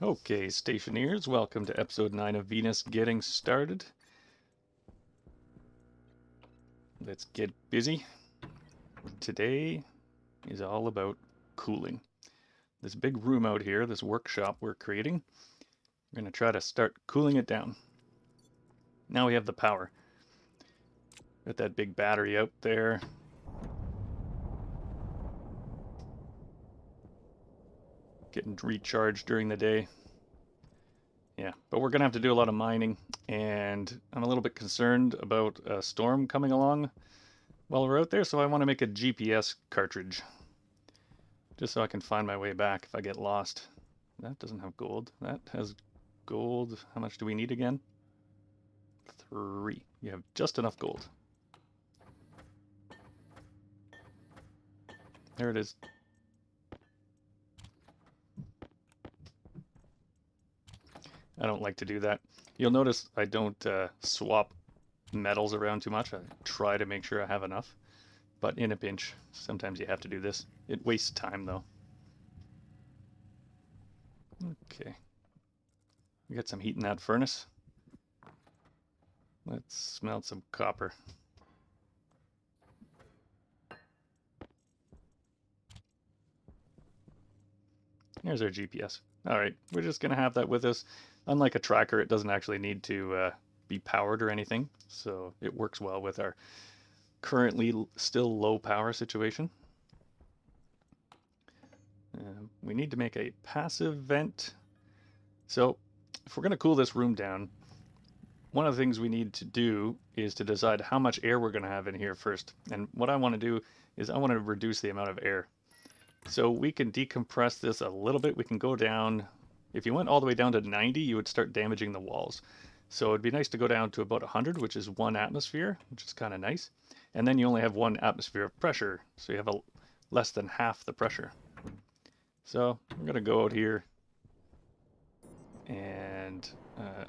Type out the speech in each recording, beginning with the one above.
Okay, Stationeers, welcome to episode 9 of Venus Getting Started. Let's get busy. Today is all about cooling. This big room out here, this workshop we're creating, we're going to try to start cooling it down. Now we have the power. Got that big battery out there. Getting recharged during the day. Yeah, but we're going to have to do a lot of mining, and I'm a little bit concerned about a storm coming along while we're out there, so I want to make a GPS cartridge, just so I can find my way back if I get lost. That doesn't have gold. That has gold. How much do we need again? 3. You have just enough gold. There it is. I don't like to do that. You'll notice I don't swap metals around too much. I try to make sure I have enough. But in a pinch, sometimes you have to do this. It wastes time though. Okay. We got some heat in that furnace. Let's smelt some copper. Here's our GPS. Alright, we're just going to have that with us. Unlike a tracker, it doesn't actually need to be powered or anything, so it works well with our currently still low power situation. We need to make a passive vent. So if we're going to cool this room down, one of the things we need to do is to decide how much air we're going to have in here first. And what I want to do is I want to reduce the amount of air. So we can decompress this a little bit. We can go down, if you went all the way down to 90, you would start damaging the walls. So it'd be nice to go down to about 100, which is 1 atmosphere, which is kind of nice. And then you only have 1 atmosphere of pressure, so you have less than half the pressure. So I'm going to go out here and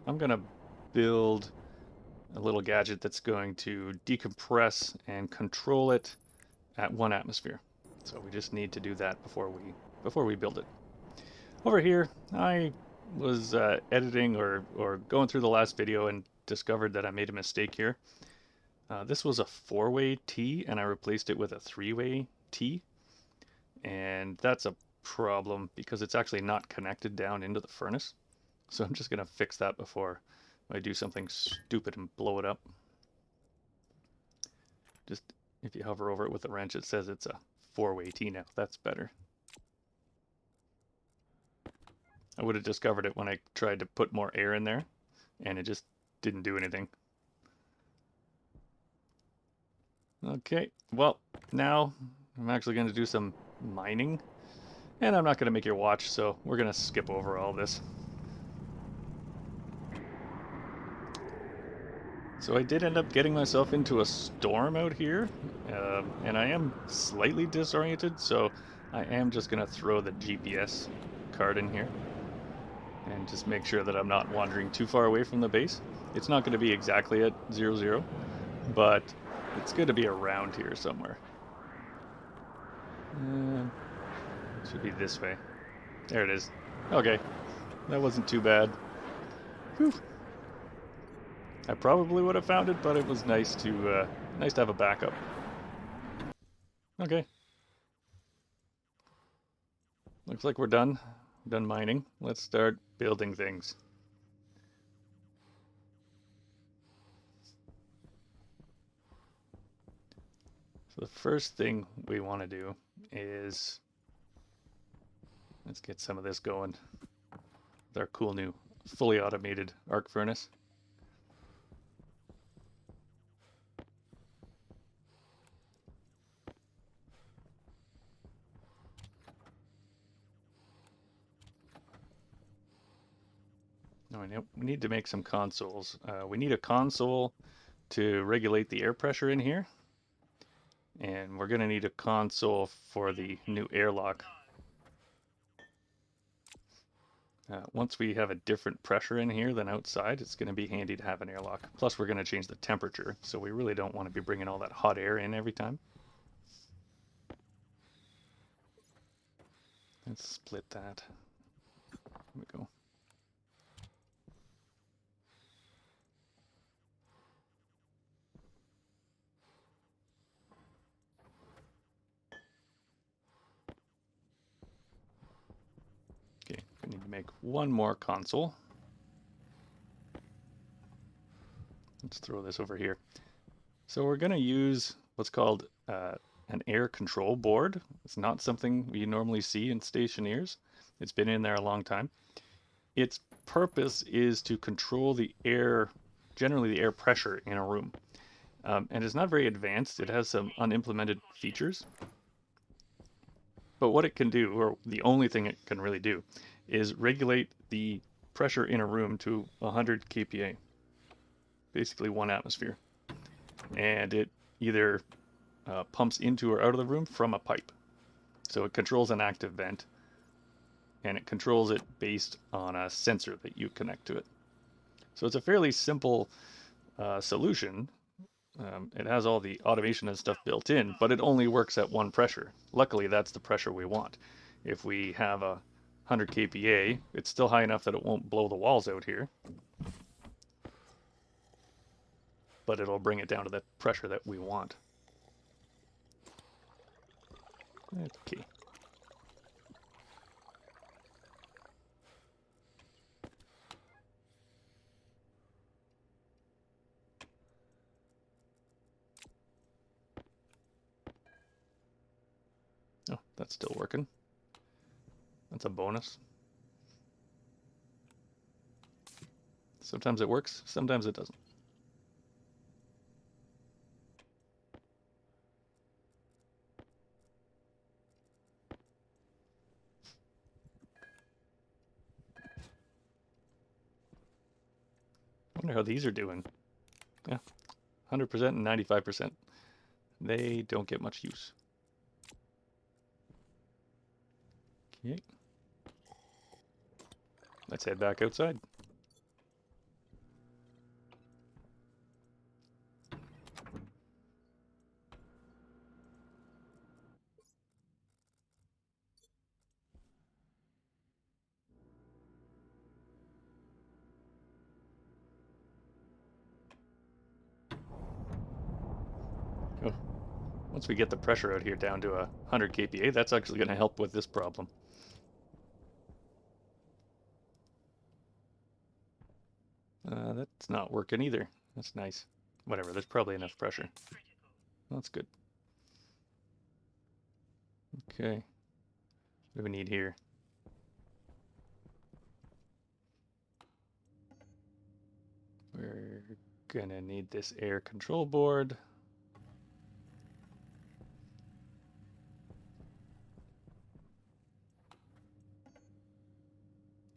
I'm going to build a little gadget that's going to decompress and control it at 1 atmosphere. So we just need to do that before we build it. Over here, I was editing or going through the last video and discovered that I made a mistake here. This was a 4-way T and I replaced it with a 3-way T. And that's a problem because it's actually not connected down into the furnace. So I'm just going to fix that before I do something stupid and blow it up. Just if you hover over it with a wrench, it says it's a 4-way T now. That's better. I would have discovered it when I tried to put more air in there, and it just didn't do anything. Okay, well, now I'm actually going to do some mining, and I'm not going to make you watch, so we're going to skip over all this. So I did end up getting myself into a storm out here, and I am slightly disoriented, so I am just going to throw the GPS card in here and just make sure that I'm not wandering too far away from the base. It's not going to be exactly at 0, but it's going to be around here somewhere. It should be this way. There it is. Okay, that wasn't too bad. Whew. I probably would have found it, but it was nice to have a backup. Okay. Looks like we're done. Done mining. Let's start building things. So the first thing we want to do is let's get some of this going with our cool new fully automated arc furnace. No, we need to make some consoles. We need a console to regulate the air pressure in here. And we're going to need a console for the new airlock. Once we have a different pressure in here than outside, it's going to be handy to have an airlock. Plus, we're going to change the temperature, so we really don't want to be bringing all that hot air in every time. Let's split that. There we go. make one more console. Let's throw this over here. So we're going to use what's called an air control board. It's not something you normally see in Stationeers. It's been in there a long time. Its purpose is to control the air, generally the air pressure in a room. And it's not very advanced. It has some unimplemented features. But what it can do, or the only thing it can really do, is regulate the pressure in a room to 100 kPa, basically 1 atmosphere. And it either pumps into or out of the room from a pipe. So it controls an active vent, and it controls it based on a sensor that you connect to it. So it's a fairly simple solution. It has all the automation and stuff built in, but it only works at one pressure. Luckily, that's the pressure we want. If we have a 100 kPa, it's still high enough that it won't blow the walls out here, but it'll bring it down to the pressure that we want. Okay. Oh, that's still working. That's a bonus. Sometimes it works, sometimes it doesn't. I wonder how these are doing. Yeah, 100% and 95%. They don't get much use. Okay. Let's head back outside. Oh, once we get the pressure out here down to 100 kPa, that's actually going to help with this problem. That's not working either. That's nice. Whatever, there's probably enough pressure. That's good. Okay. What do we need here? We're gonna need this air control board.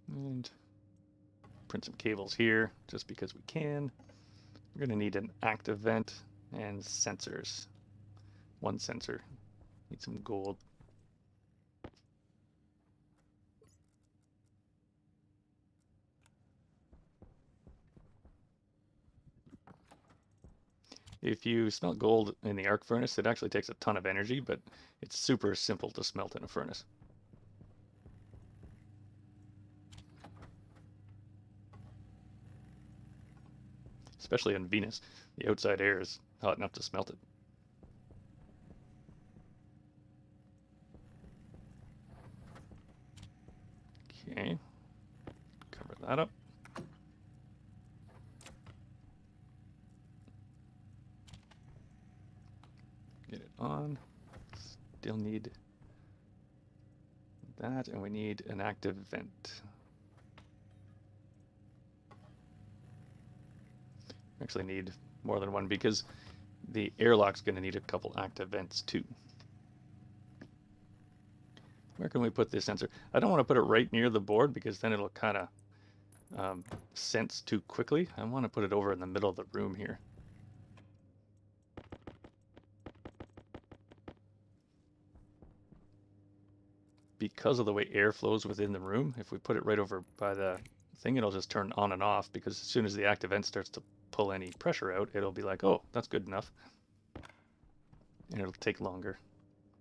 And print some cables here, just because we can. We're gonna need an active vent and sensors. One sensor. Need some gold. If you smelt gold in the arc furnace, it actually takes a ton of energy, but it's super simple to smelt in a furnace. Especially in Venus, the outside air is hot enough to smelt it. Okay, cover that up. Get it on. Still need that, and we need an active vent. Actually need more than one because the airlock's going to need a couple active vents too. Where can we put this sensor? I don't want to put it right near the board because then it'll kind of sense too quickly. I want to put it over in the middle of the room here. Because of the way air flows within the room, if we put it right over by the thing, it'll just turn on and off because as soon as the active vent starts to pull any pressure out, it'll be like, oh, that's good enough. And it'll take longer.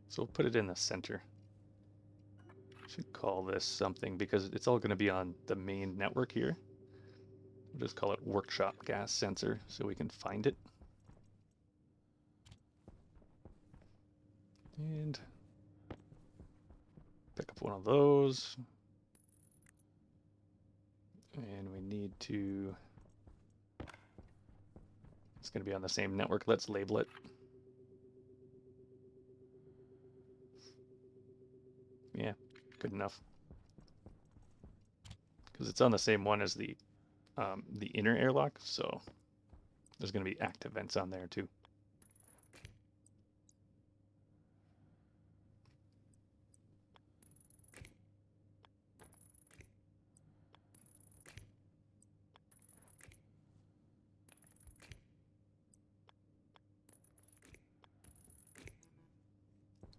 So we'll put it in the center. Should call this something because it's all going to be on the main network here. We'll just call it workshop gas sensor so we can find it. And pick up one of those. And we need to... It's going to be on the same network. Let's label it. Yeah, good enough. Because it's on the same one as the inner airlock, so there's going to be active vents on there too.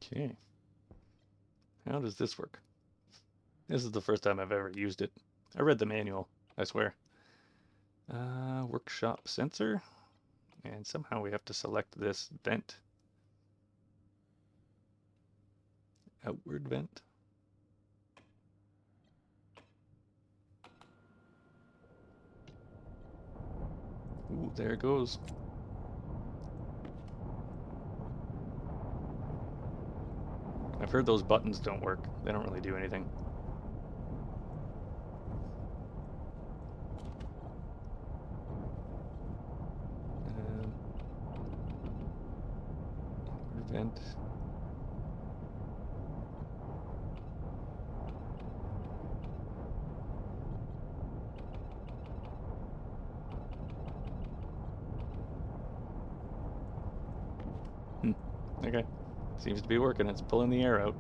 Okay. How does this work? This is the first time I've ever used it. I read the manual, I swear. Workshop sensor. And somehow we have to select this vent. Outward vent. Ooh, there it goes. I've heard those buttons don't work. They don't really do anything. Vent. Okay. Seems to be working. It's pulling the air out.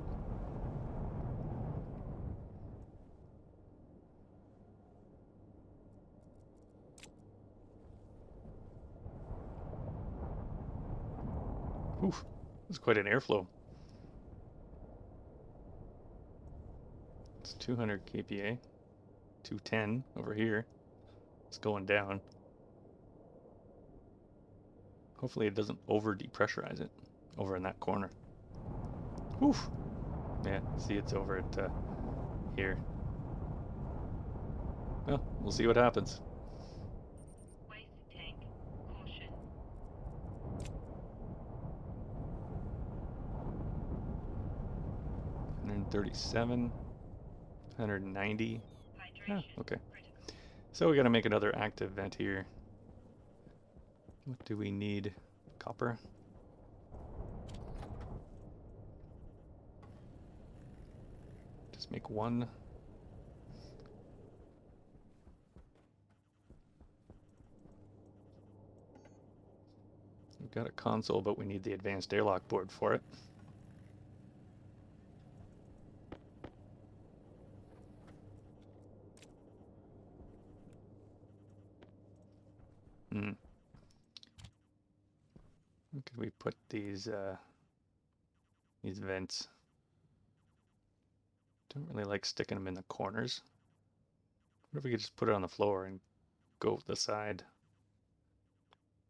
Oof. It's quite an airflow. It's 200 kPa. 210 over here. It's going down. Hopefully it doesn't over depressurize it over in that corner. Oof. Yeah, see, it's over at here. Well, we'll see what happens. Waste tank. Caution. 137. 190. Hydration. Okay. Critical. So we got to make another active vent here. What do we need? Copper. Just make one. We've got a console, but we need the advanced airlock board for it. Where could we put these vents? Don't really like sticking them in the corners. What if we could just put it on the floor and go to the side?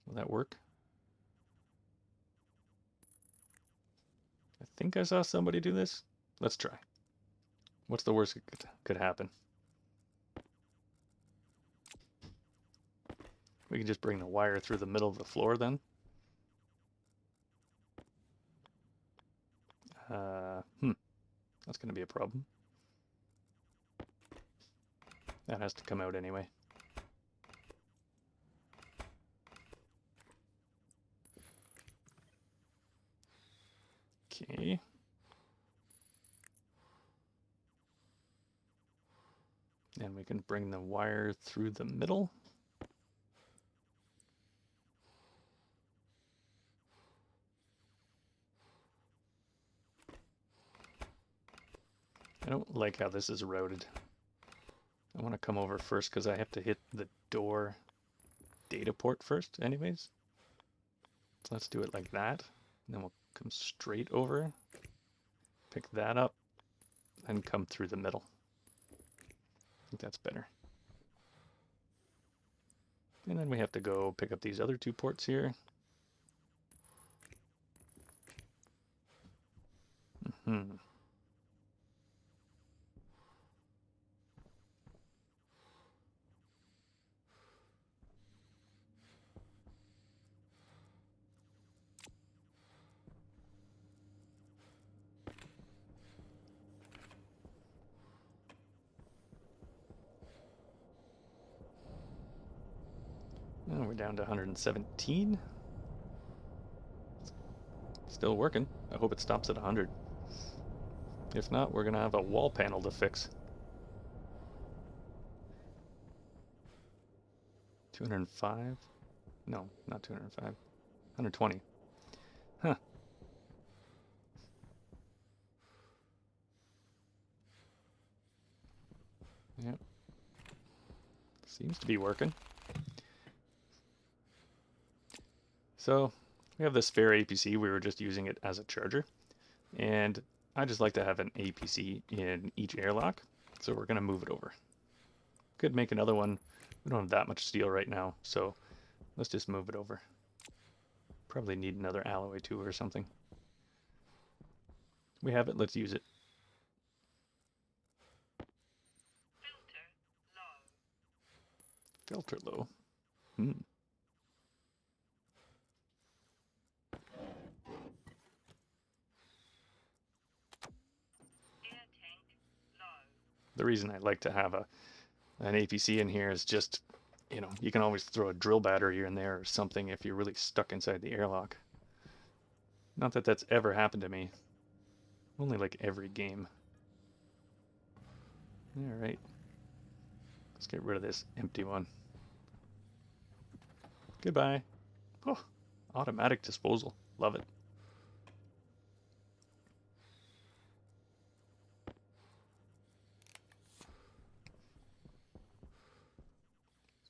Will that work? I think I saw somebody do this. Let's try. What's the worst that could happen? We can just bring the wire through the middle of the floor then. That's going to be a problem. That has to come out anyway. Okay. And we can bring the wire through the middle. I don't like how this is routed. I want to come over first because I have to hit the door data port first anyways. So let's do it like that. And then we'll come straight over, pick that up, and come through the middle. I think that's better. And then we have to go pick up these other two ports here. down to 117. Still working. I hope it stops at 100. If not, we're going to have a wall panel to fix. 205? No, not 205. 120. Huh. Yep. Seems to be working. So, we have this spare APC. We were just using it as a charger. And I just like to have an APC in each airlock. So we're going to move it over. Could make another one. We don't have that much steel right now, so let's just move it over. Probably need another alloy too or something. We have it, let's use it. Filter low. Filter low. Hmm. Air tank low. The reason I like to have an APC in here is just, you know, you can always throw a drill battery in there or something if you're really stuck inside the airlock. Not that that's ever happened to me. Only like every game. Alright. Let's get rid of this empty one. Goodbye. Oh, automatic disposal. Love it.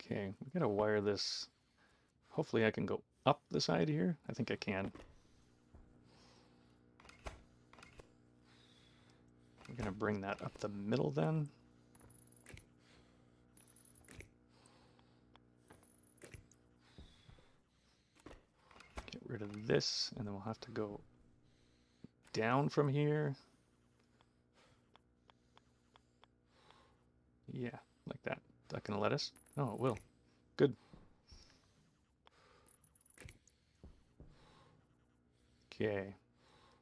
Okay, we gotta wire this. Hopefully I can go up the side here. I think I can. We're gonna bring that up the middle then. Get rid of this, and then we'll have to go down from here. Yeah, like that. Is that gonna let us? Oh, it will. Good. Okay.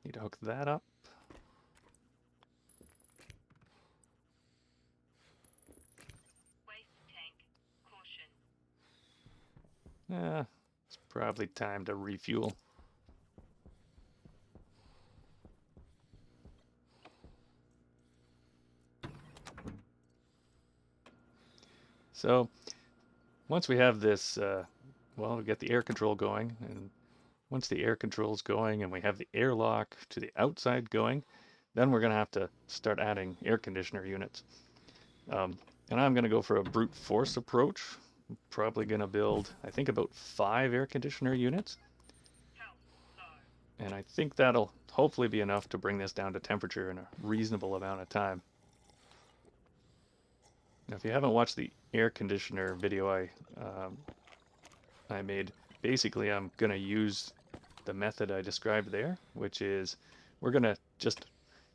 Need to hook that up. Waste tank. Caution. It's probably time to refuel. So, once we have this, well, we get the air control going, and once the air control's going and we have the airlock to the outside going, then we're going to have to start adding air conditioner units. And I'm going to go for a brute force approach. I'm probably going to build, I think, about 5 air conditioner units. Health low. And I think that'll hopefully be enough to bring this down to temperature in a reasonable amount of time. Now, if you haven't watched the air conditioner video I made, basically I'm going to use the method I described there, which is we're going to just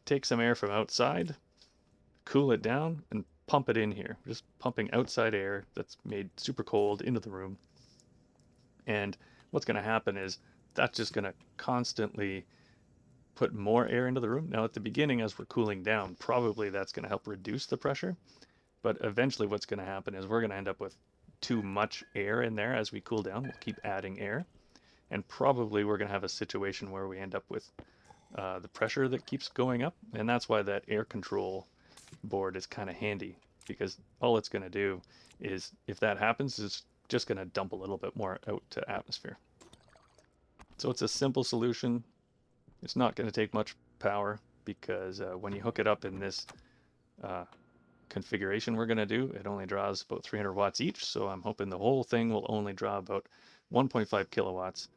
take some air from outside, cool it down, and pump it in here. Just pumping outside air that's made super cold into the room. And what's going to happen is that's just going to constantly put more air into the room. Now, at the beginning, as we're cooling down, probably that's going to help reduce the pressure. But eventually what's going to happen is we're going to end up with too much air in there as we cool down. We'll keep adding air. And probably we're going to have a situation where we end up with the pressure that keeps going up. And that's why that air control board is kind of handy, because all it's going to do is, if that happens, it's just going to dump a little bit more out to atmosphere. So it's a simple solution. It's not going to take much power, because when you hook it up in this configuration we're going to do, it only draws about 300 watts each. So I'm hoping the whole thing will only draw about 1.5 kilowatts,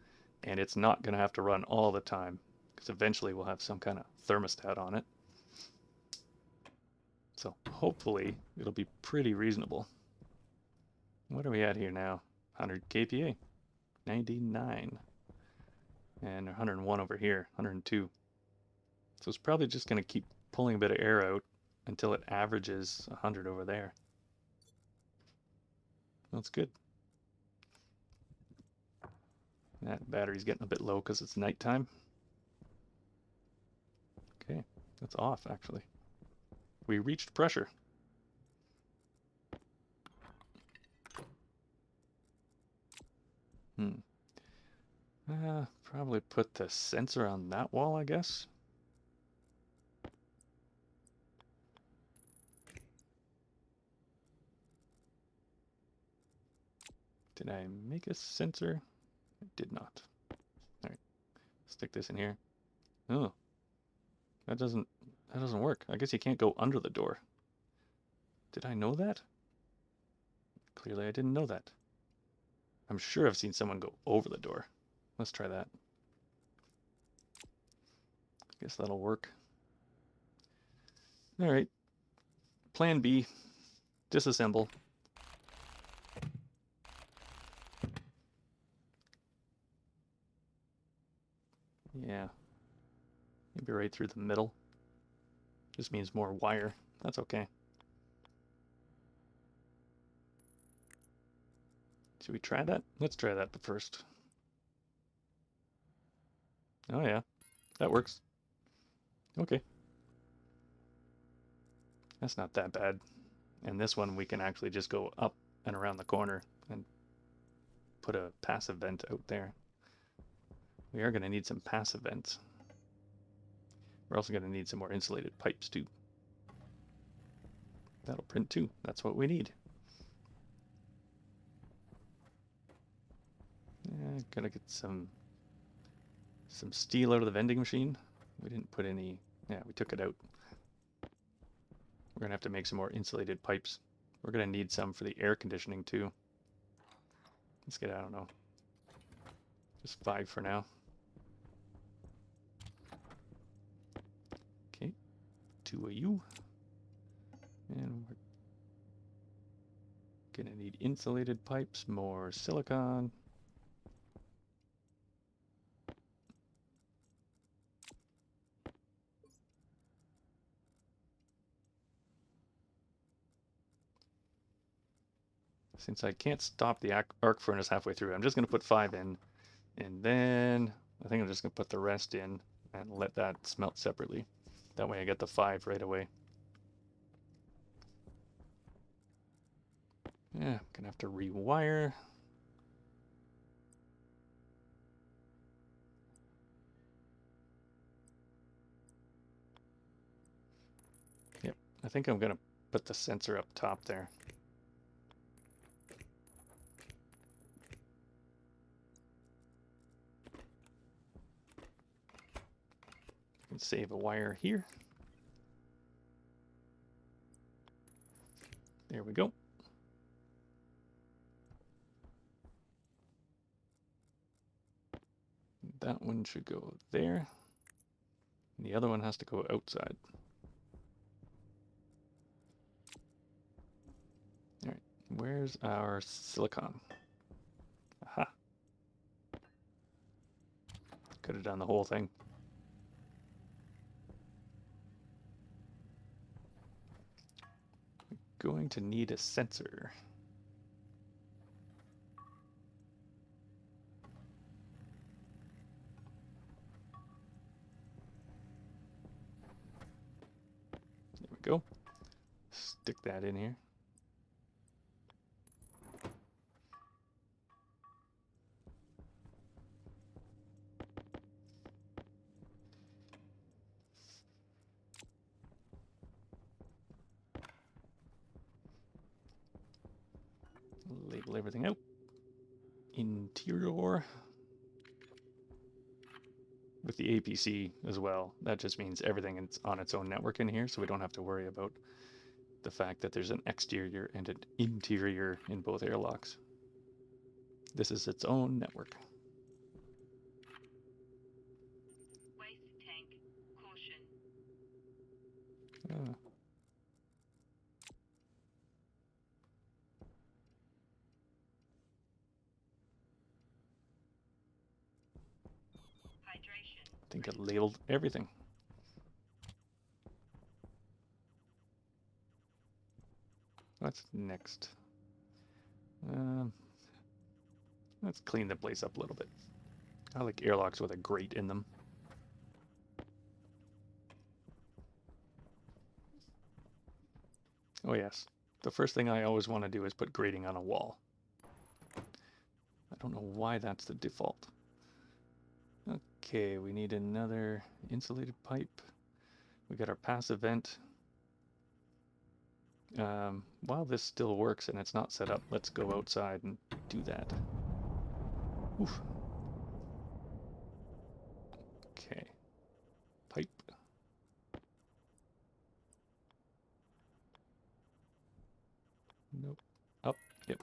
and it's not going to have to run all the time, because eventually we'll have some kind of thermostat on it. So hopefully it'll be pretty reasonable. What are we at here now? 100 kPa, 99, and 101 over here, 102. So it's probably just going to keep pulling a bit of air out until it averages 100 over there. That's good. That battery's getting a bit low because it's nighttime. Okay, that's off actually. We reached pressure. Probably put the sensor on that wall, I guess. Did I make a sensor? I did not. All right, stick this in here. Oh, that doesn't work. I guess you can't go under the door. Did I know that? Clearly I didn't know that. I'm sure I've seen someone go over the door. Let's try that. Guess that'll work. All right. Plan B. Disassemble. Yeah. Maybe right through the middle. Just means more wire. That's okay. Should we try that? Let's try that first. Oh yeah, that works. Okay. That's not that bad. And this one we can actually just go up and around the corner and put a passive vent out there. We are going to need some passive vents. We're also going to need some more insulated pipes too. That'll print too. That's what we need. Yeah, gotta get some steel out of the vending machine. We didn't put any. Yeah, we took it out. We're gonna have to make some more insulated pipes. We're gonna need some for the air conditioning too. Let's get, I don't know, just 5 for now. Okay, 2 of you. And we're gonna need insulated pipes, more silicone. Since I can't stop the arc furnace halfway through, I'm just gonna put 5 in, and then I think I'm just gonna put the rest in and let that smelt separately. That way I get the 5 right away. Yeah, I'm gonna have to rewire. Yep, I think I'm gonna put the sensor up top there. And save a wire here. There we go. That one should go there. And the other one has to go outside. All right, where's our silicon? Aha. Could have done the whole thing. Going to need a sensor. There we go. Stick that in here. Label everything out. Interior. With the APC as well, that just means everything is on its own network in here, so we don't have to worry about the fact that there's an exterior and an interior in both airlocks. This is its own network. Waste tank. Caution. Hydration. I think it labeled everything. What's next? Let's clean the place up a little bit. I like airlocks with a grate in them. Oh yes, the first thing I always want to do is put grating on a wall. I don't know why that's the default. Okay, we need another insulated pipe. We got our passive vent. While this still works and it's not set up, let's go outside and do that. Oof. Okay. Pipe. Nope. Up. Yep.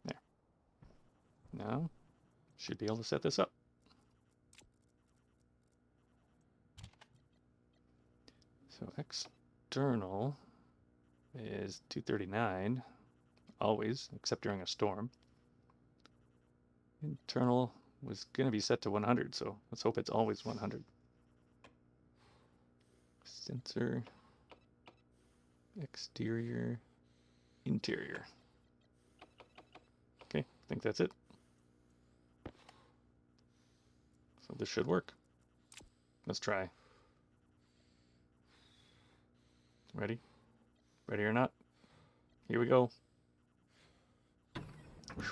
There. Now, should be able to set this up. So external is 239, always, except during a storm. Internal was going to be set to 100, so let's hope it's always 100. Sensor, exterior, interior. Okay, I think that's it. So this should work. Let's try. Ready? Ready or not? Here we go. Whew.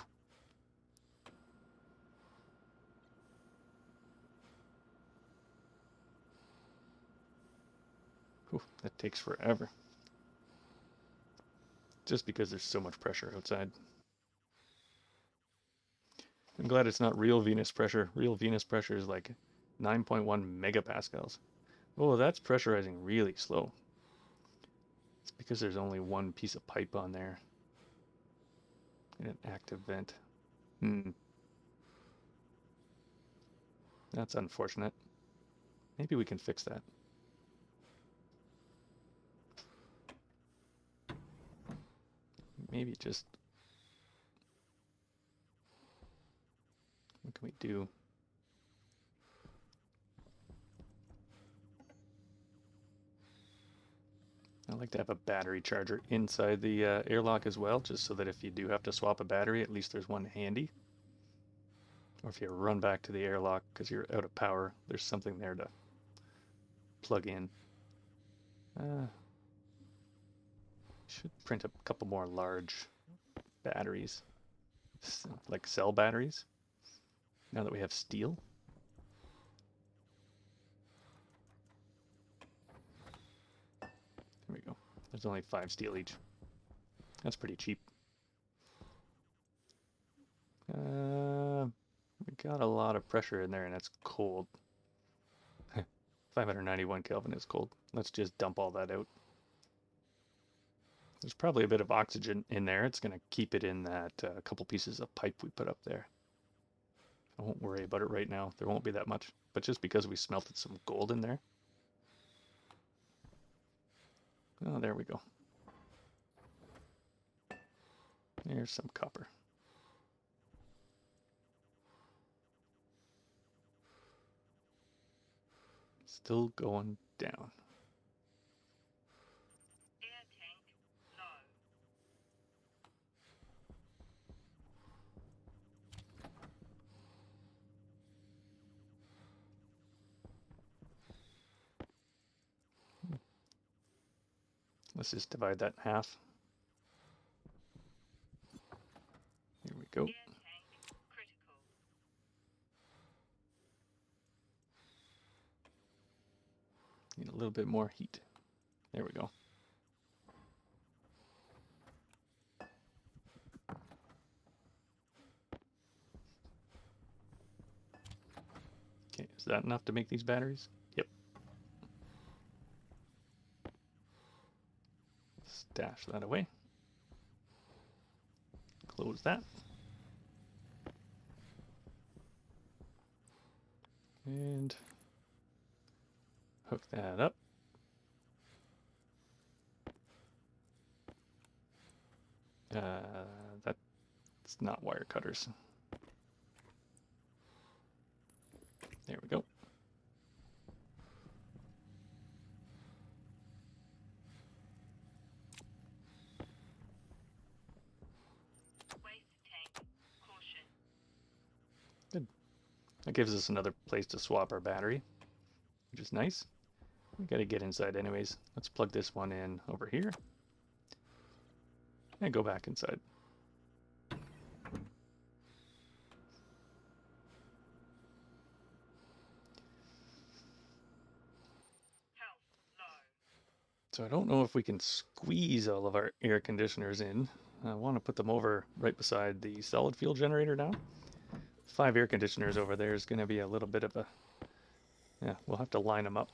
Whew, that takes forever. Just because there's so much pressure outside. I'm glad it's not real Venus pressure. Real Venus pressure is like 9.1 megapascals. Oh, that's pressurizing really slow. It's because there's only one piece of pipe on there. And an active vent. That's unfortunate. Maybe we can fix that. Maybe just... What can we do? I like to have a battery charger inside the airlock as well, just so that if you do have to swap a battery, at least there's one handy. Or if you run back to the airlock because you're out of power, there's something there to plug in. Should print a couple more large batteries, like cell batteries, now that we have steel. There we go. There's only 5 steel each. That's pretty cheap. We got a lot of pressure in there and it's cold. 591 Kelvin is cold. Let's just dump all that out. There's probably a bit of oxygen in there. It's going to keep it in that couple pieces of pipe we put up there. I won't worry about it right now. There won't be that much. But just because we smelted some gold in there. Oh, there we go. There's some copper. Still going down. Air tank low. Let's just divide that in half. Here we go. Air tank critical. Need a little bit more heat. There we go. Okay, is that enough to make these batteries? Yep. Stash that away. Close that. And hook that up. That's not wire cutters. There we go. Waste tank caution. Good. That gives us another place to swap our battery, which is nice. We got to get inside anyways. Let's plug this one in over here and go back inside. So I don't know if we can squeeze all of our air conditioners in. I want to put them over right beside the solid fuel generator now. 5 air conditioners over there is going to be a little bit of a... Yeah, we'll have to line them up.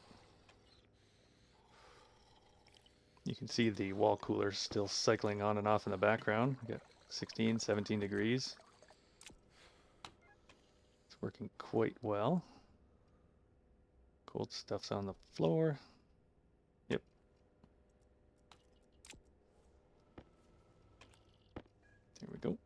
You can see the wall cooler still cycling on and off in the background. We got 16, 17 degrees. It's working quite well. Cold stuff's on the floor. Yep. There we go.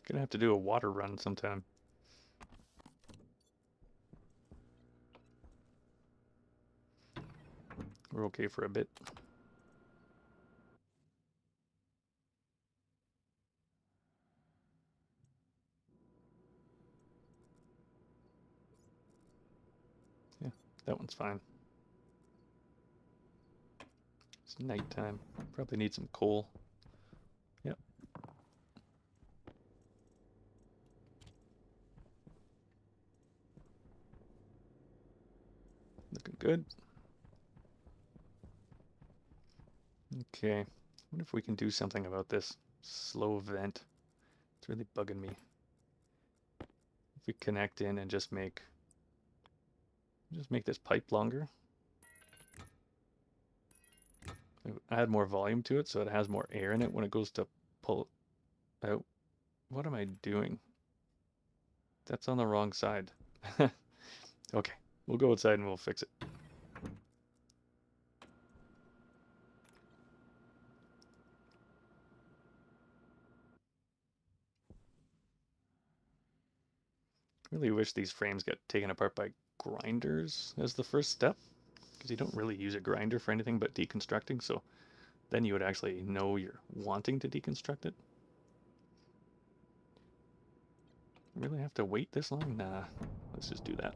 Gonna have to do a water run sometime. We're okay for a bit. Yeah, that one's fine. It's nighttime. Probably need some coal. Yep. Looking good. Okay. I wonder if we can do something about this slow vent. It's really bugging me. If we connect in and just make this pipe longer. Add more volume to it so it has more air in it when it goes to pull out. What am I doing? That's on the wrong side. Okay, we'll go outside and we'll fix it. Really wish these frames got taken apart by grinders as the first step, because you don't really use a grinder for anything but deconstructing, so then you would actually know you're wanting to deconstruct it. Really have to wait this long? Nah, let's just do that.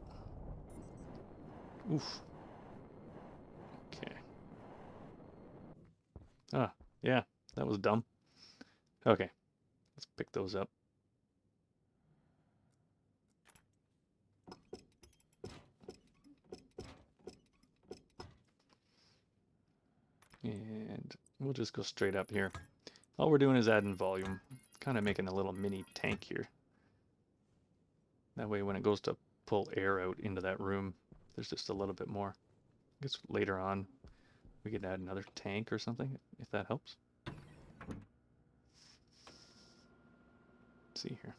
Oof. Okay. Ah, yeah, that was dumb. Okay, let's pick those up. And we'll just go straight up here. All we're doing is adding volume, kind of making a little mini tank here. That way when it goes to pull air out into that room, there's just a little bit more. I guess later on we could add another tank or something, if that helps. Let's see here.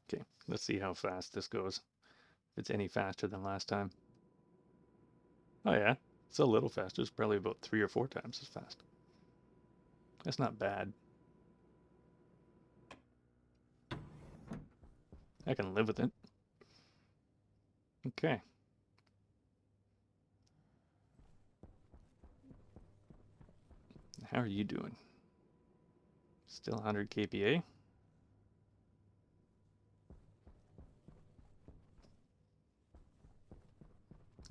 Okay, let's see how fast this goes. If it's any faster than last time. Oh yeah, it's a little faster. It's probably about 3 or 4 times as fast. That's not bad. I can live with it. Okay. How are you doing? Still 100 kPa?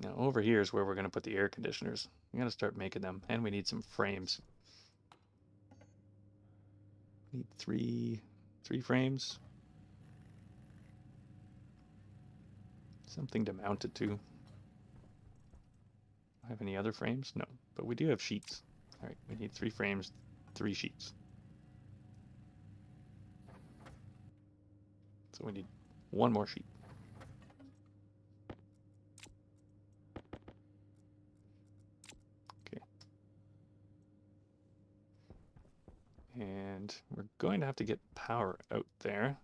Now over here is where we're going to put the air conditioners. We got to start making them, and we need some frames. Need three frames. Something to mount it to. Have any other frames? No, but we do have sheets. All right, we need 3 frames, 3 sheets. So we need 1 more sheet. Okay. And we're going to have to get power out there.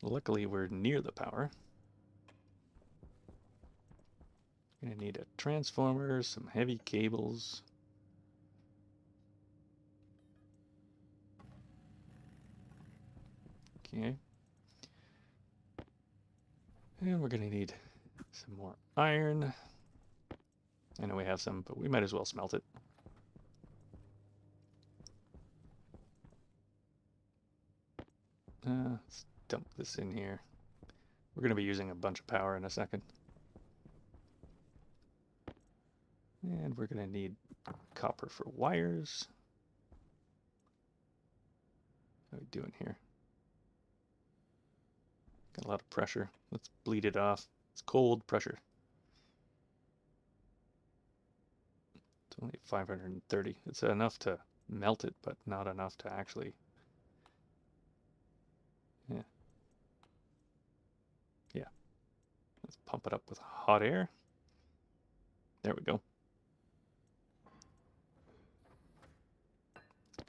Luckily, we're near the power. Gonna need a transformer, some heavy cables. Okay. And we're gonna need some more iron. I know we have some, but we might as well smelt it. Let's dump this in here. We're gonna be using a bunch of power in a second. And we're gonna need copper for wires. How are we doing here? Got a lot of pressure. Let's bleed it off. It's cold pressure. It's only 530. It's enough to melt it, but not enough to actually... Yeah. Yeah. Let's pump it up with hot air. There we go.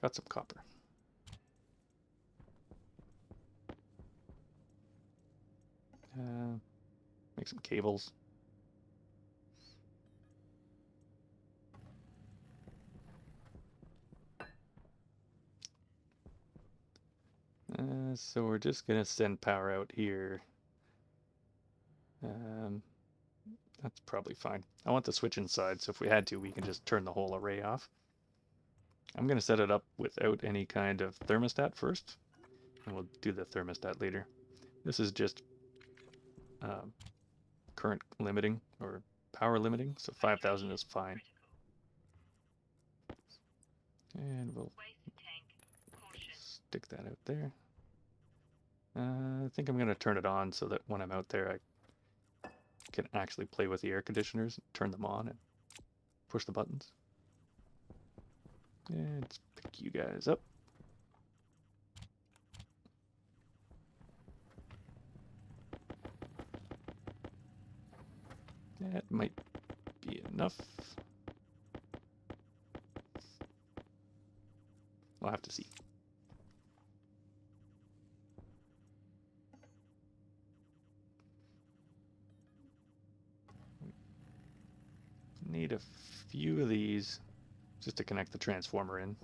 Got some copper. Make some cables. So we're just gonna send power out here. That's probably fine. I want the switch inside, so if we had to, we can just turn the whole array off. I'm gonna set it up without any kind of thermostat first, and we'll do the thermostat later. This is just current limiting or power limiting, so 5,000 is fine. And we'll stick that out there. I think I'm going to turn it on so that when I'm out there I can actually play with the air conditioners, turn them on and push the buttons. And let's pick you guys up. That might be enough. We'll have to see. Need a few of these just to connect the transformer in.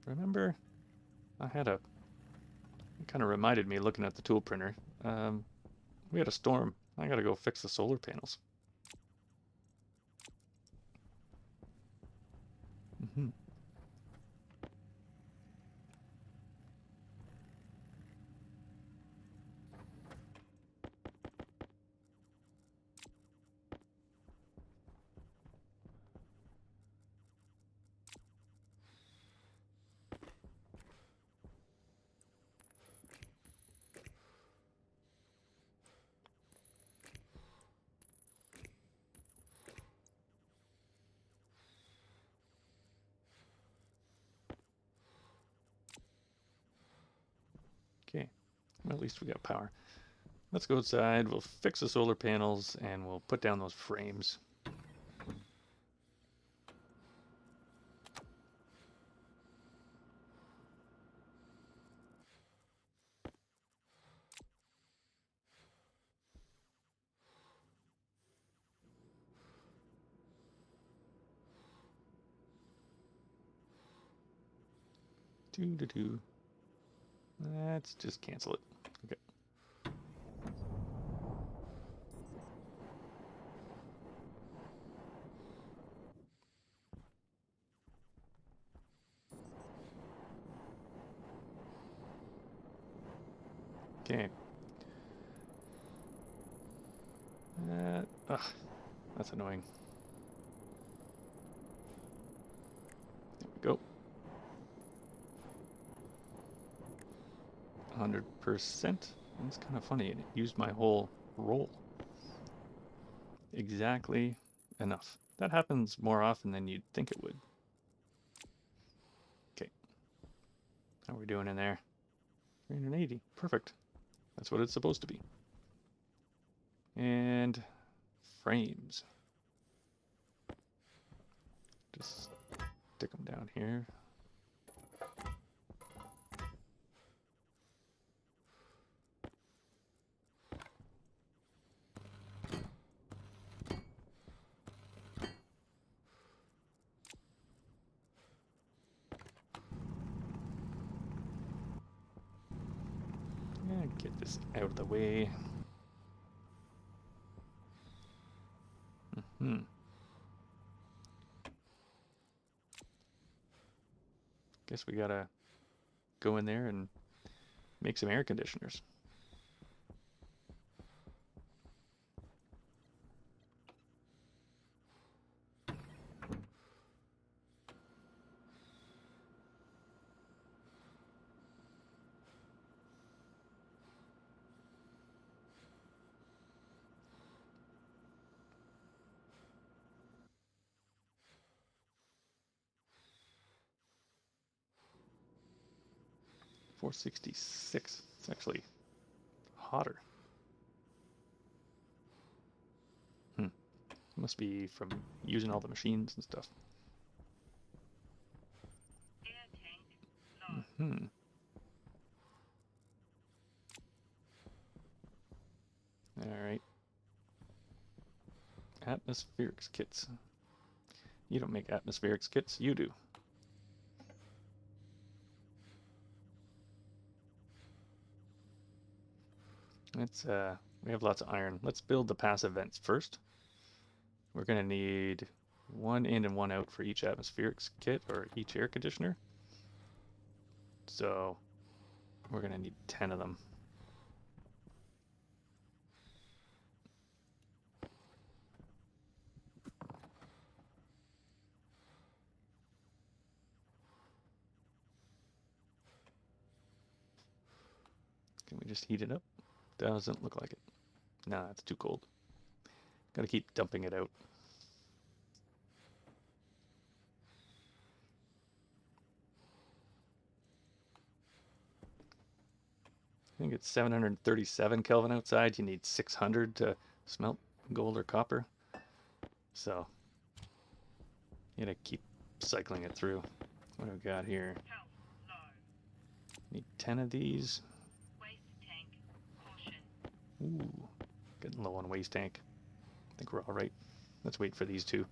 Remember, I had a... It kind of reminded me looking at the tool printer. We had a storm. I gotta go fix the solar panels. Okay, well, at least we got power. Let's go outside, we'll fix the solar panels, and we'll put down those frames. Let's just cancel it. Okay. Okay. That's annoying. There we go. 100%. That's kind of funny. It used my whole roll. Exactly enough. That happens more often than you'd think it would. Okay. How are we doing in there? 380. Perfect. That's what it's supposed to be. And frames. Just stick them down here. Get this out of the way. Guess we gotta go in there and make some air conditioners. $466. It's actually hotter. Must be from using all the machines and stuff. Air tank low. Alright. Atmospherics kits. You don't make atmospherics kits, you do. Let's we have lots of iron. Let's build the passive vents first. We're gonna need one in and one out for each atmospherics kit or each air conditioner. So we're gonna need 10 of them. Can we just heat it up? Doesn't look like it. Nah, it's too cold. Gotta keep dumping it out. I think it's 737 Kelvin outside. You need 600 to smelt gold or copper. So you gotta keep cycling it through. What do we got here? Health low. Need 10 of these. Waste tank caution. Ooh, getting low on waste tank. I think we're all right. Let's wait for these two.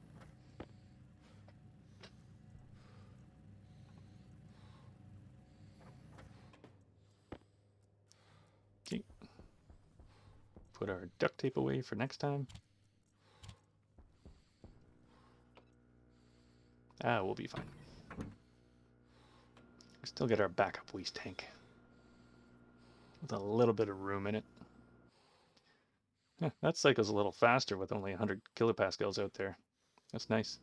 Okay. Put our duct tape away for next time. Ah, we'll be fine. We still get our backup waste tank with a little bit of room in it. That cycle's a little faster with only 100 kilopascals out there. That's nice.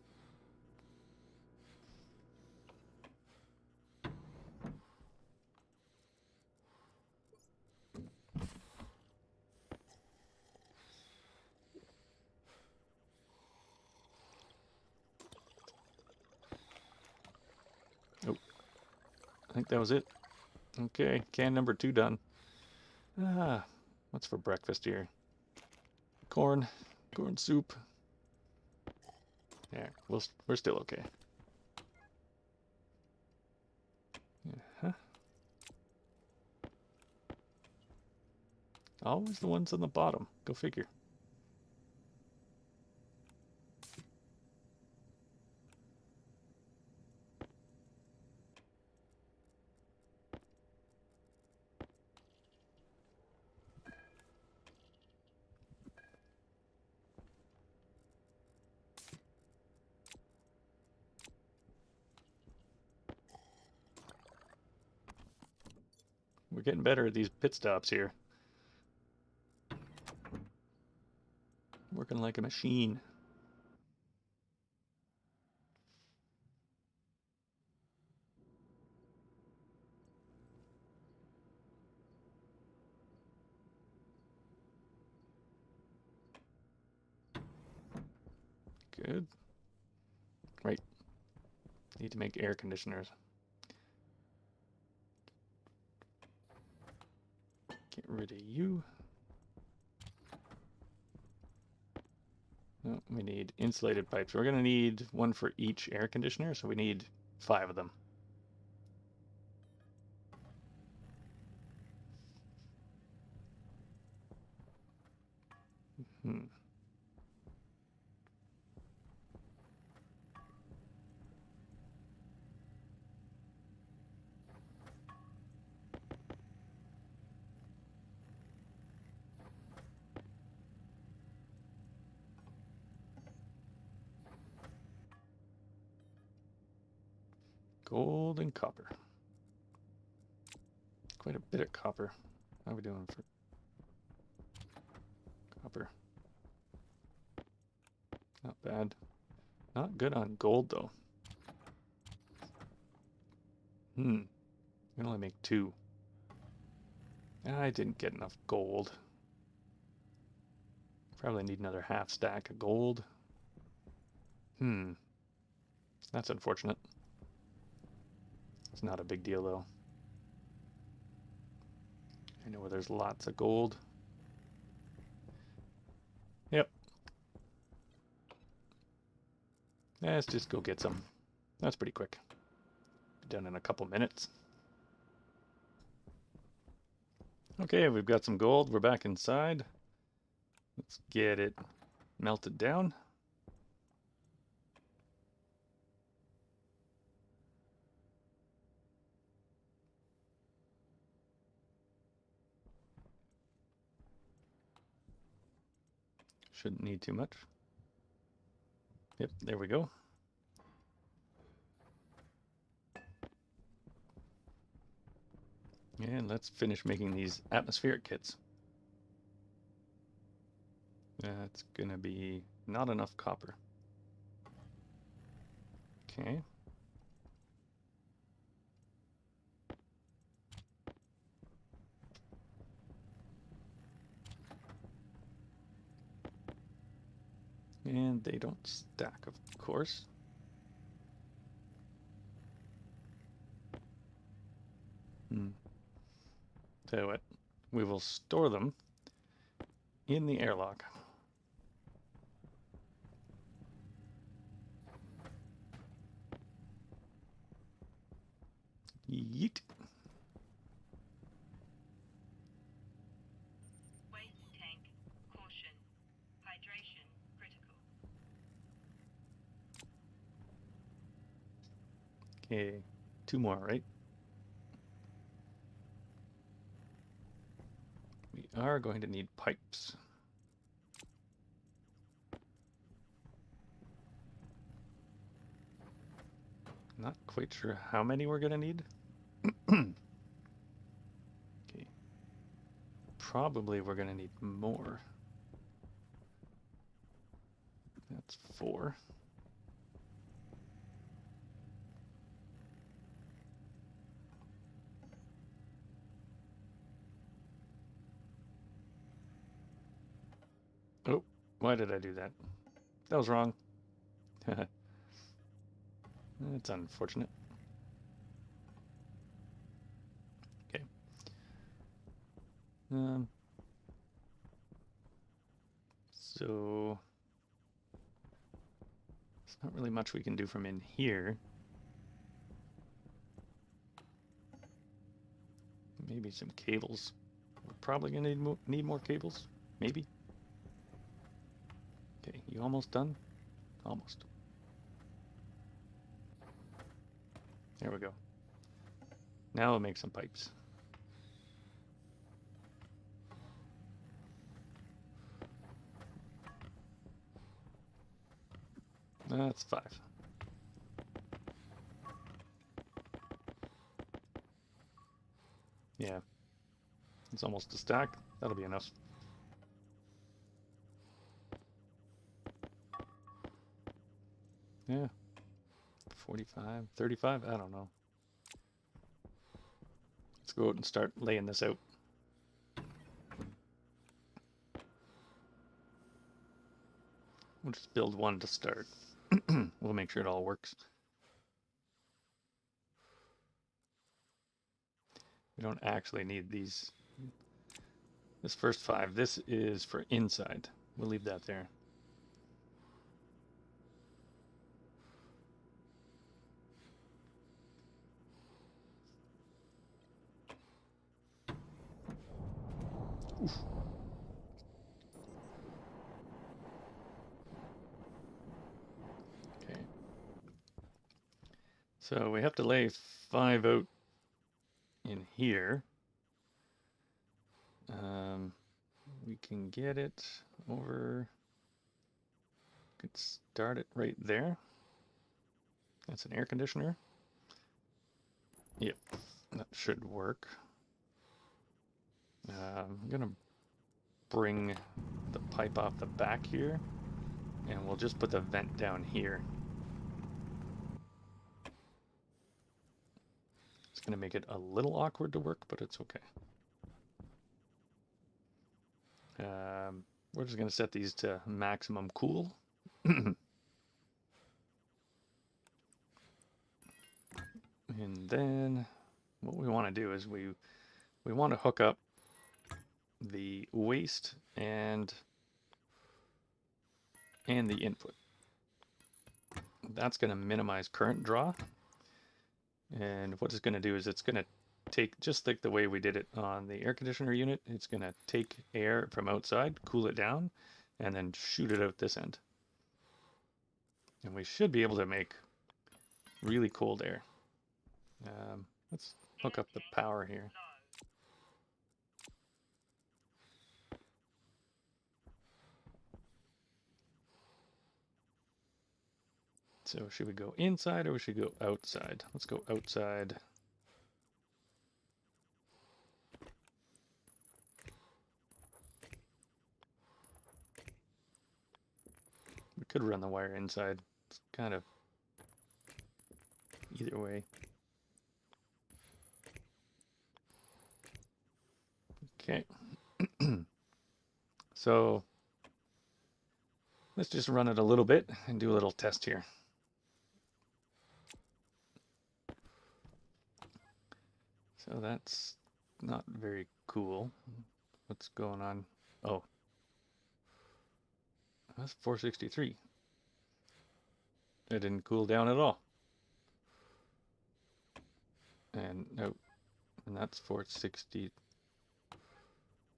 Oh, I think that was it. Okay, can number 2 done. Ah, what's for breakfast here? Corn soup. Yeah, we're still okay. Yeah. Always the ones on the bottom. Go figure. We're getting better at these pit stops here. Working like a machine. Good. Right. Need to make air conditioners. Get rid of you. Oh, we need insulated pipes. We're going to need one for each air conditioner, so we need 5 of them. Gold and copper. Quite a bit of copper. How are we doing for copper? Not bad. Not good on gold, though. We can only make 2. I didn't get enough gold. Probably need another half stack of gold. That's unfortunate. It's not a big deal, though. I know where there's lots of gold. Yep. Let's just go get some. That's pretty quick. Be done in a couple minutes. Okay, we've got some gold. We're back inside. Let's get it melted down. Shouldn't need too much. Yep, there we go. And let's finish making these atmospheric kits. That's gonna be not enough copper. Okay. And they don't stack, of course. Tell you what, we will store them in the airlock. Yeet. Waste tank. Caution. Hydration critical. Okay, 2 more, right? We are going to need pipes. Not quite sure how many we're gonna need. Okay. Probably we're gonna need more. That's 4. Oh, why did I do that? That was wrong. That's unfortunate. Okay. So there's not really much we can do from in here. Maybe some cables. We're probably gonna need more cables. Maybe. Okay, you almost done? Almost. There we go. Now we'll make some pipes. That's 5. Yeah. It's almost a stack. That'll be enough. Yeah. 45, 35, I don't know. Let's go out and start laying this out. We'll just build one to start. We'll make sure it all works. We don't actually need these. This first 5, this is for inside. We'll leave that there. Oof. Okay. So we have to lay 5 out in here. We can get it over. Could start it right there. That's an air conditioner. Yep, that should work. I'm gonna bring the pipe off the back here, and we'll just put the vent down here. It's gonna make it a little awkward to work, but it's okay. We're just gonna set these to maximum cool. And then what we want to do is we want to hook up the waste and the input. That's going to minimize current draw. And what it's going to do is it's going to take, just like the way we did it on the air conditioner unit, it's going to take air from outside, cool it down, and then shoot it out this end. And we should be able to make really cold air. Let's hook up the power here. So should we go inside or we should go outside? Let's go outside. We could run the wire inside. It's kind of either way. Okay. So let's just run it a little bit and do a little test here. So that's not very cool. What's going on? Oh, that's 463. It didn't cool down at all. And no, and that's 460.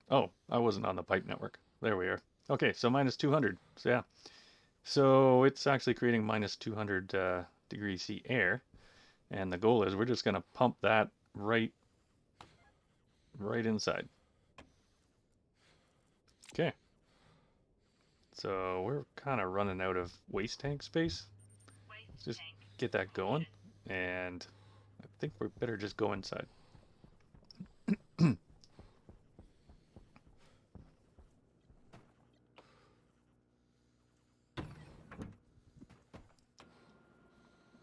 Oh, I wasn't on the pipe network. There we are. Okay, so minus 200. So yeah. So it's actually creating minus 200 degrees C air. And the goal is we're just going to pump that right inside. Okay. So we're kind of running out of waste tank space. Let's just get that going. And I think we better just go inside.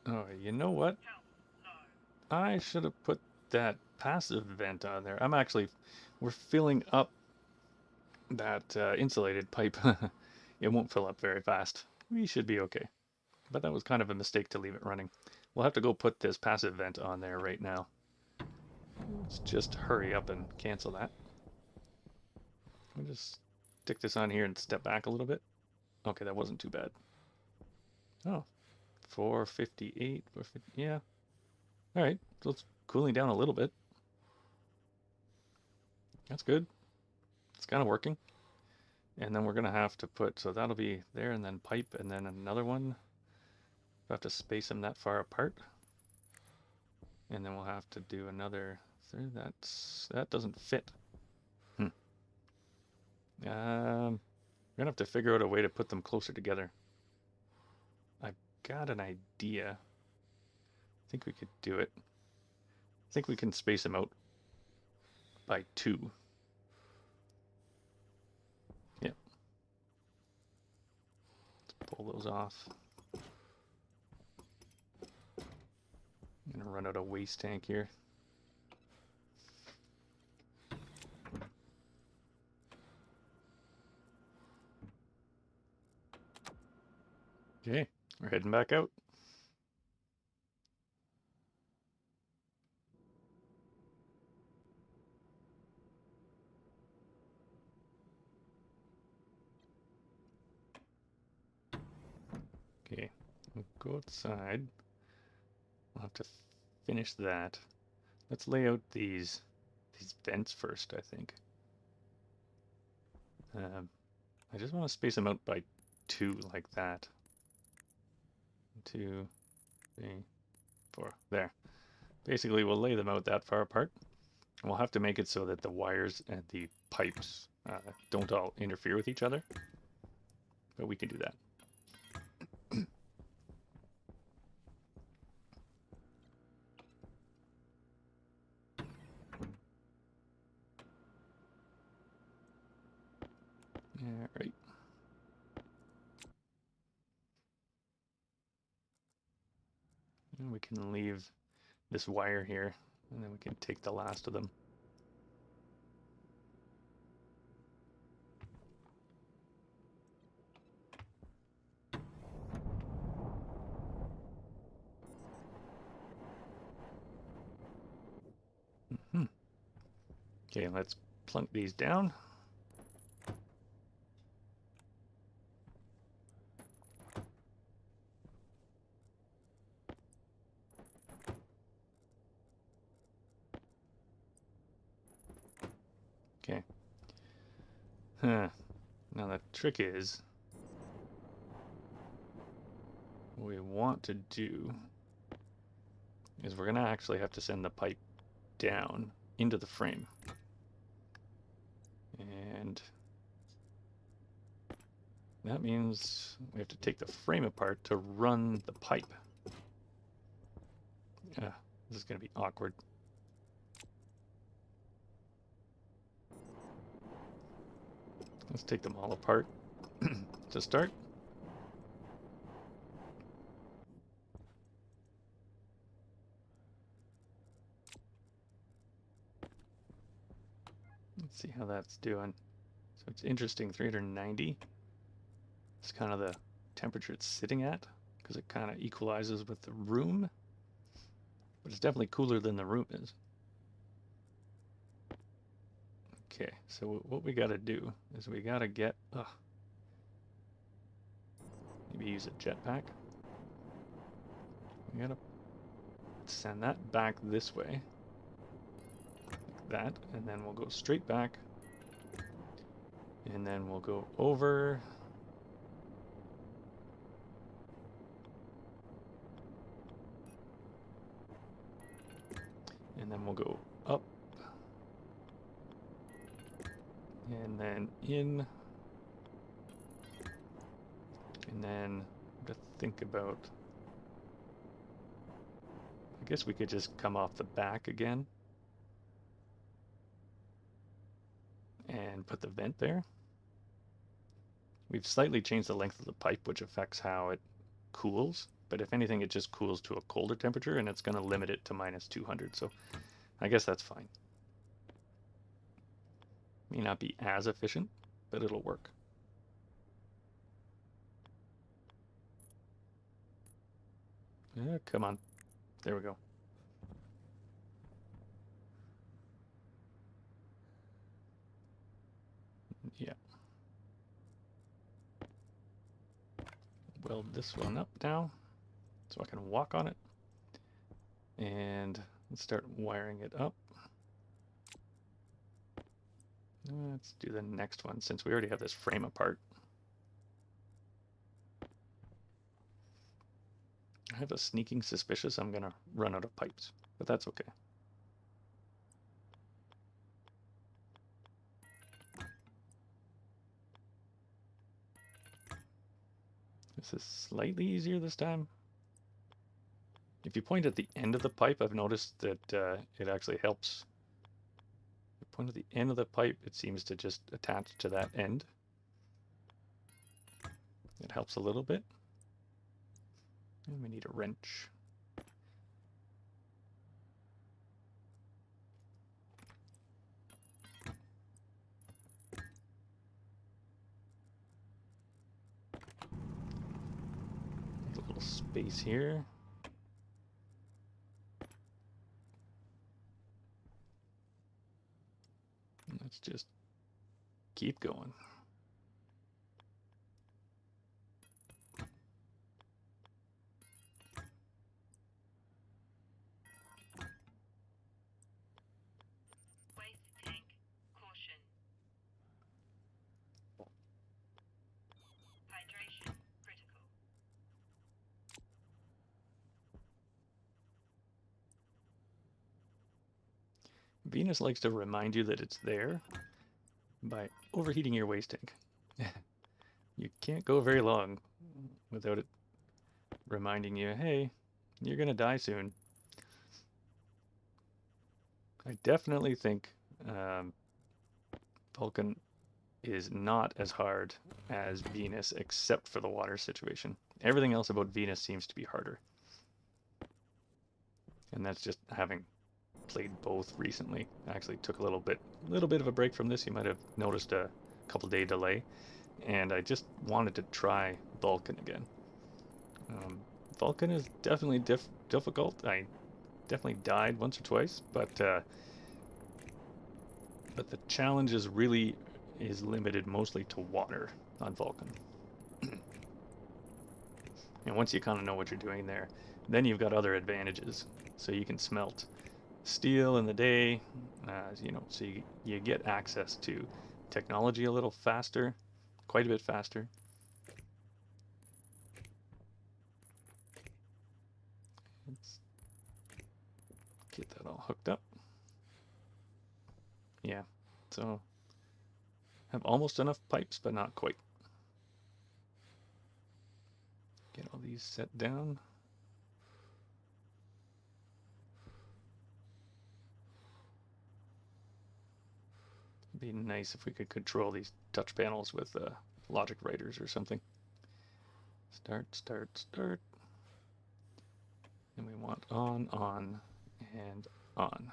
Oh, you know what? I should have put that passive vent on there. We're filling up that insulated pipe. It won't fill up very fast. We should be okay. But that was kind of a mistake to leave it running. We'll have to go put this passive vent on there right now. Let's just hurry up and cancel that. We'll just stick this on here and step back a little bit. Okay, that wasn't too bad. Oh, 458, 450, yeah. All right, so it's cooling down a little bit. That's good. It's kind of working. And then we're going to have to put, so that'll be there and then pipe and then another one. We'll have to space them that far apart. And then we'll have to do another, that doesn't fit. We're gonna have to figure out a way to put them closer together. I've got an idea. I think we could do it. I think we can space them out by 2. Yep. Let's pull those off. I'm gonna run out of waste tank here. Okay, we're heading back out. Okay, we'll go outside. We'll have to finish that. Let's lay out these vents first, I think. I just want to space them out by 2 like that. 2, 3, 4. There. Basically, we'll lay them out that far apart. And we'll have to make it so that the wires and the pipes don't all interfere with each other. But we can do that. All right. And we can leave this wire here, and then we can take the last of them. Okay, let's plunk these down. Okay. Now the trick is, what we want to do is we're going to actually have to send the pipe down into the frame. And that means we have to take the frame apart to run the pipe. This is going to be awkward. Let's take them all apart to start. Let's see how that's doing. So it's interesting, 390 is kind of the temperature it's sitting at, because it kind of equalizes with the room, but it's definitely cooler than the room is. Okay, so what we got to do is we got to get, maybe use a jetpack. We got to send that back this way, like that, and then we'll go straight back, and then we'll go over. And then we'll go up, and then in, and then to think about, I guess we could just come off the back again and put the vent there. We've slightly changed the length of the pipe, which affects how it cools, but if anything, it just cools to a colder temperature, and it's going to limit it to -200, so I guess that's fine. May not be as efficient, but it'll work. Yeah, come on. There we go. Yeah. Weld this one up now so I can walk on it. And let's start wiring it up. Let's do the next one since we already have this frame apart. I have a sneaking suspicious I'm going to run out of pipes, but that's okay. This is slightly easier this time. If you point at the end of the pipe, I've noticed that it actually helps. If you point at the end of the pipe, it seems to just attach to that end. It helps a little bit. And we need a wrench. A little space here. Let's just keep going. Waste tank. Caution. Hydration critical. Venus likes to remind you that it's there by overheating your waste tank. You can't go very long without it reminding you, hey, you're going to die soon. I definitely think Vulcan is not as hard as Venus, except for the water situation. Everything else about Venus seems to be harder. And that's just having played both recently. I actually took a little bit of a break from this. You might have noticed a couple day delay, and I just wanted to try Vulcan again. Vulcan is definitely difficult. I definitely died once or twice, but the challenge is limited mostly to water on Vulcan. And once you kind of know what you're doing there, then you've got other advantages. So you can smelt steel in the day, so you get access to technology a little faster, quite a bit faster. Let's get that all hooked up. Yeah, so have almost enough pipes, but not quite. Get all these set down. It'd be nice if we could control these touch panels with logic writers or something. Start, start, start. And we want on, and on.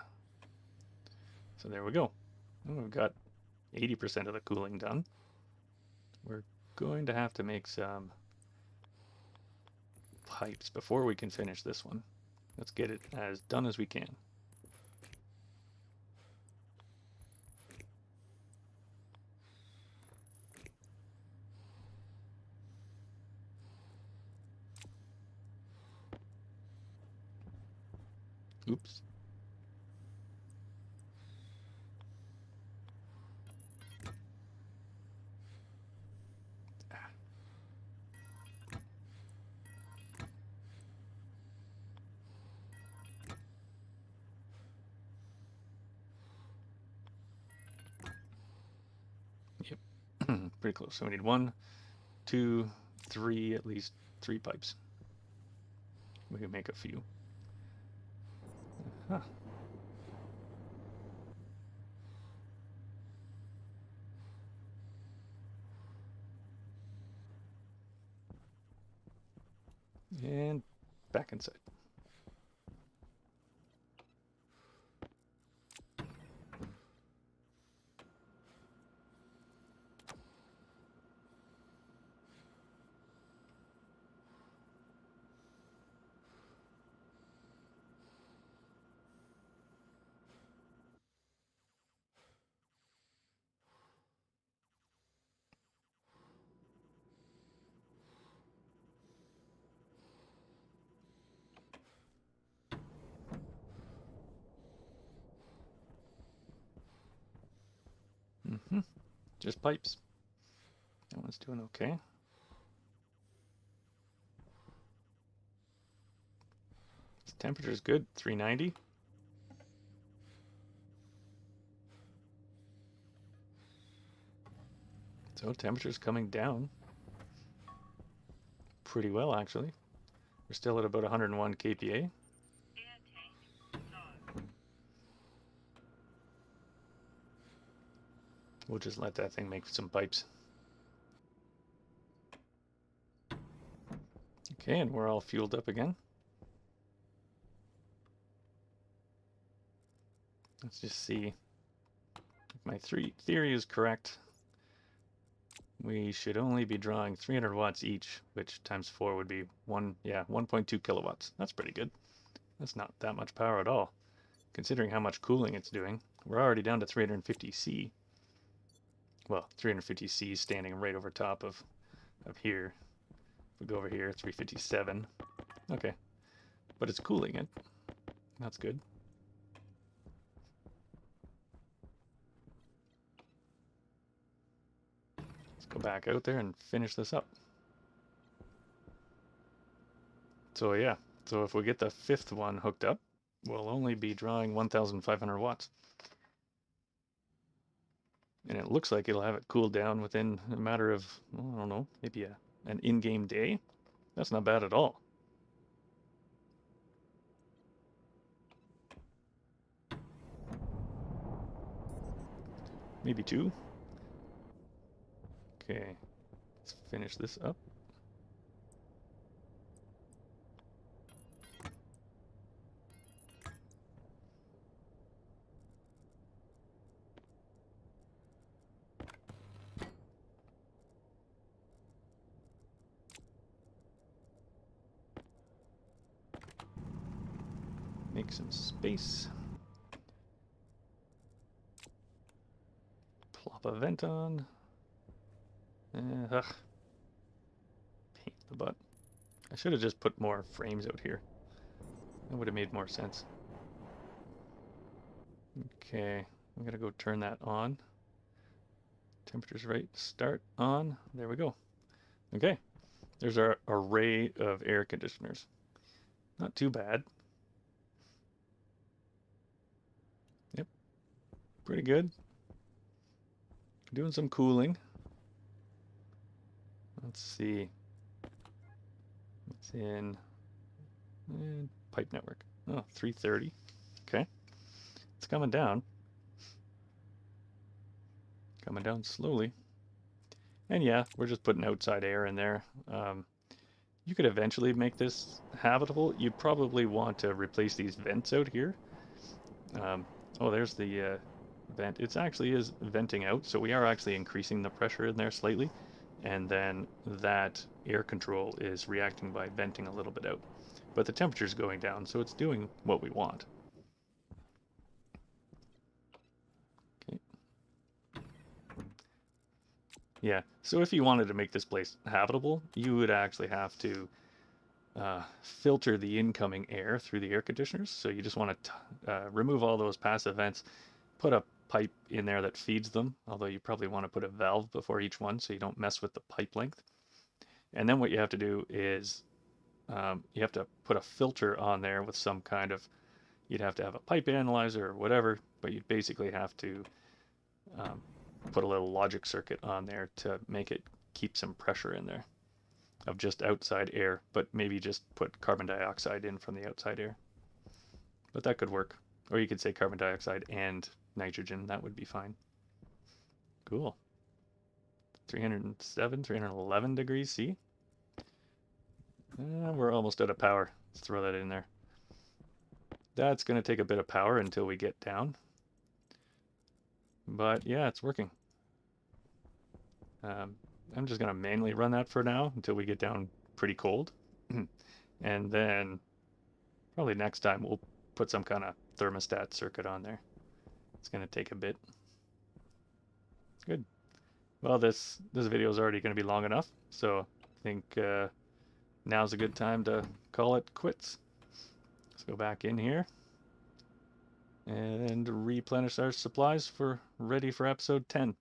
So there we go. And we've got 80% of the cooling done. We're going to have to make some pipes before we can finish this one. Let's get it as done as we can. Oops. Yep. Pretty close. So we need 1, 2, 3, at least 3 pipes. We can make a few. Huh. And back inside. Just pipes. That one's doing okay. This temperature is good, 390. So temperature's coming down pretty well, actually. We're still at about 101 kPa. Air tank low. We'll just let that thing make some pipes. Okay, and we're all fueled up again. Let's just see if my theory is correct. We should only be drawing 300 watts each, which times 4 would be 1.2 kilowatts. That's pretty good. That's not that much power at all, considering how much cooling it's doing. We're already down to 350 C. Well, 350 C standing right over top of here. If we go over here, 357. Okay, but it's cooling it. That's good. Go back out there and finish this up. So yeah, so if we get the 5th one hooked up, we'll only be drawing 1,500 watts. And it looks like it'll have it cooled down within a matter of, I don't know, maybe an in-game day. That's not bad at all. Maybe 2. Okay, let's finish this up. Make some space. Plop a vent on. Ugh. Pain in the butt. I should have just put more frames out here. That would have made more sense. Okay, I'm gonna go turn that on. Temperature's right. Start on. There we go. Okay, there's our array of air conditioners. Not too bad. Yep, pretty good. Doing some cooling. Let's see. It's in pipe network. Oh, 330. Okay, it's coming down. Coming down slowly. And yeah, we're just putting outside air in there. You could eventually make this habitable. You'd probably want to replace these vents out here. Oh, there's the vent. It actually is venting out, so we are actually increasing the pressure in there slightly. And then that air control is reacting by venting a little bit out. But the temperature's going down, so it's doing what we want. Okay. Yeah, so if you wanted to make this place habitable, you would actually have to filter the incoming air through the air conditioners. So you just want to remove all those passive vents, put a pipe in there that feeds them, although you probably want to put a valve before each one so you don't mess with the pipe length. And then what you have to do is you have to put a filter on there with some kind of, you'd have to have a pipe analyzer or whatever, but you'd basically have to put a little logic circuit on there to make it keep some pressure in there of just outside air, but maybe just put carbon dioxide in from the outside air. But that could work. Or you could say carbon dioxide and nitrogen, that would be fine. Cool. 307, 311 degrees C. We're almost out of power. Let's throw that in there. That's going to take a bit of power until we get down. But yeah, it's working. I'm just going to manually run that for now until we get down pretty cold. And then probably next time we'll put some kind of thermostat circuit on there. It's going to take a bit. Good. Well, this video is already going to be long enough, so I think now's a good time to call it quits. Let's go back in here and replenish our supplies for ready for episode 10.